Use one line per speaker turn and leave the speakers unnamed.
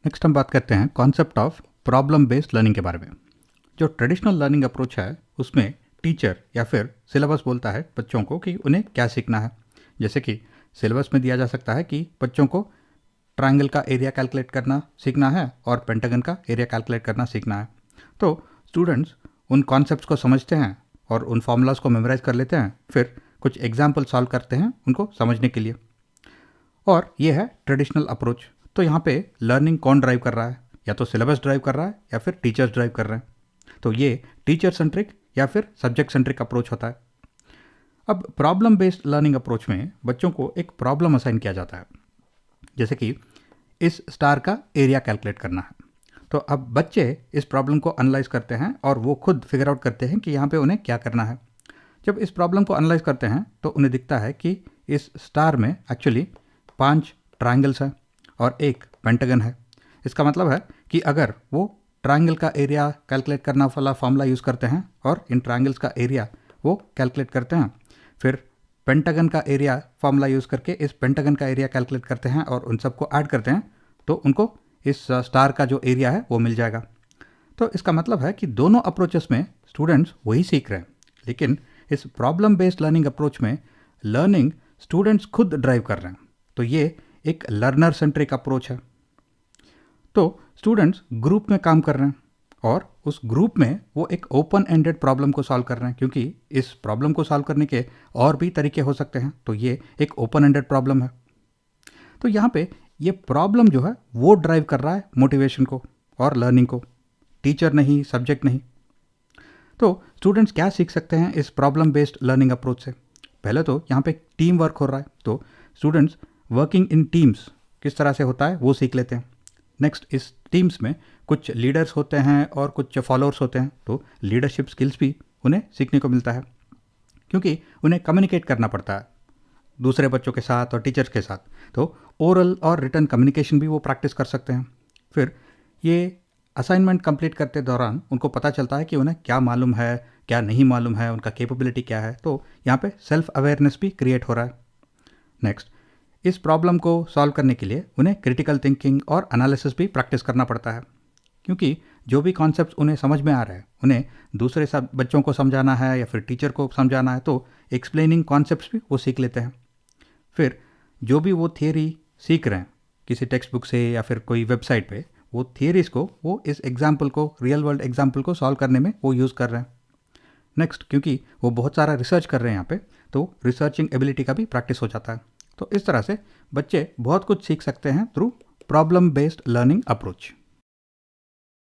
Next हम बात करते हैं concept of problem based learning के बारे में। जो ट्रेडिशनल लर्निंग अप्रोच है उसमें टीचर या फिर सिलेबस बोलता है बच्चों को कि उन्हें क्या सीखना है। जैसे कि सिलेबस में दिया जा सकता है कि बच्चों को ट्रायंगल का एरिया कैलकुलेट करना सीखना है और पेंटागन का एरिया कैलकुलेट करना सीखना है। तो स्टूडेंट्स उन कॉन्सेप्ट्स को समझते हैं और उन फॉर्मूलाज को मेमोराइज कर लेते हैं, फिर कुछ एग्जाम्पल सॉल्व करते हैं उनको समझने के लिए। और ये है ट्रेडिशनल अप्रोच। तो यहाँ पे लर्निंग कौन ड्राइव कर रहा है? या तो सिलेबस ड्राइव कर रहा है या फिर टीचर्स ड्राइव कर रहे हैं। तो ये टीचर सेंट्रिक या फिर सब्जेक्ट सेंट्रिक अप्रोच होता है। अब प्रॉब्लम बेस्ड लर्निंग अप्रोच में बच्चों को एक प्रॉब्लम असाइन किया जाता है, जैसे कि इस स्टार का एरिया कैलकुलेट करना है। तो अब बच्चे इस प्रॉब्लम को एनालाइज करते हैं और वो खुद फिगर आउट करते हैं कि यहाँ पे उन्हें क्या करना है। जब इस प्रॉब्लम को एनालाइज करते हैं तो उन्हें दिखता है कि इस स्टार में एक्चुअली 5 ट्रायंगल्स हैं और एक पेंटागन है। इसका मतलब है कि अगर वो ट्रायंगल का एरिया कैलकुलेट करना वाला फॉर्मूला यूज़ करते हैं और इन ट्रायंगल्स का एरिया वो कैलकुलेट करते हैं, फिर पेंटागन का एरिया फॉर्मूला यूज़ करके इस पेंटागन का एरिया कैलकुलेट करते हैं और उन सबको ऐड करते हैं, तो उनको इस स्टार का जो एरिया है वो मिल जाएगा। तो इसका मतलब है कि दोनों अप्रोचेस में स्टूडेंट्स वही सीख रहे हैं, लेकिन इस प्रॉब्लम बेस्ड लर्निंग अप्रोच में लर्निंग स्टूडेंट्स खुद ड्राइव कर रहे हैं। तो ये एक लर्नर सेंट्रिक अप्रोच है। तो स्टूडेंट्स ग्रुप में काम कर रहे हैं और उस ग्रुप में वो एक ओपन एंडेड प्रॉब्लम को सॉल्व कर रहे हैं, क्योंकि इस प्रॉब्लम को सॉल्व करने के और भी तरीके हो सकते हैं। तो ये एक ओपन एंडेड प्रॉब्लम है। तो यहाँ पे ये प्रॉब्लम जो है वो ड्राइव कर रहा है मोटिवेशन को और लर्निंग को, टीचर नहीं, सब्जेक्ट नहीं। तो स्टूडेंट्स क्या सीख सकते हैं इस प्रॉब्लम बेस्ड लर्निंग अप्रोच से? पहले तो यहाँ पे टीम वर्क हो रहा है, तो स्टूडेंट्स वर्किंग इन टीम्स किस तरह से होता है वो सीख लेते हैं। नेक्स्ट, इस टीम्स में कुछ लीडर्स होते हैं और कुछ फॉलोअर्स होते हैं, तो लीडरशिप स्किल्स भी उन्हें सीखने को मिलता है, क्योंकि उन्हें कम्युनिकेट करना पड़ता है दूसरे बच्चों के साथ और टीचर्स के साथ। तो ओरल और रिटन कम्युनिकेशन भी वो प्रैक्टिस कर सकते हैं। फिर ये असाइनमेंट कंप्लीट करते दौरान उनको पता चलता है कि उन्हें क्या मालूम है, क्या नहीं मालूम है, उनका कैपेबिलिटी क्या है। तो यहाँ पे सेल्फ अवेयरनेस भी क्रिएट हो रहा है। नेक्स्ट, इस प्रॉब्लम को सॉल्व करने के लिए उन्हें क्रिटिकल थिंकिंग और एनालिसिस भी प्रैक्टिस करना पड़ता है, क्योंकि जो भी कॉन्सेप्ट उन्हें समझ में आ रहा है उन्हें दूसरे सब बच्चों को समझाना है या फिर टीचर को समझाना है, तो एक्सप्लेनिंग कॉन्सेप्ट्स भी वो सीख लेते हैं। फिर जो भी वो थियरी सीख रहे हैं किसी टेक्स्ट बुक से या फिर कोई वेबसाइट पे, वो थियरीज को वो इस एग्जाम्पल को, रियल वर्ल्ड एग्जाम्पल को सॉल्व करने में वो यूज़ कर रहे हैं। नेक्स्ट, क्योंकि वो बहुत सारा रिसर्च कर रहे हैं यहाँ पे, तो रिसर्चिंग एबिलिटी का भी प्रैक्टिस हो जाता है। तो इस तरह से बच्चे बहुत कुछ सीख सकते हैं through problem based learning approach.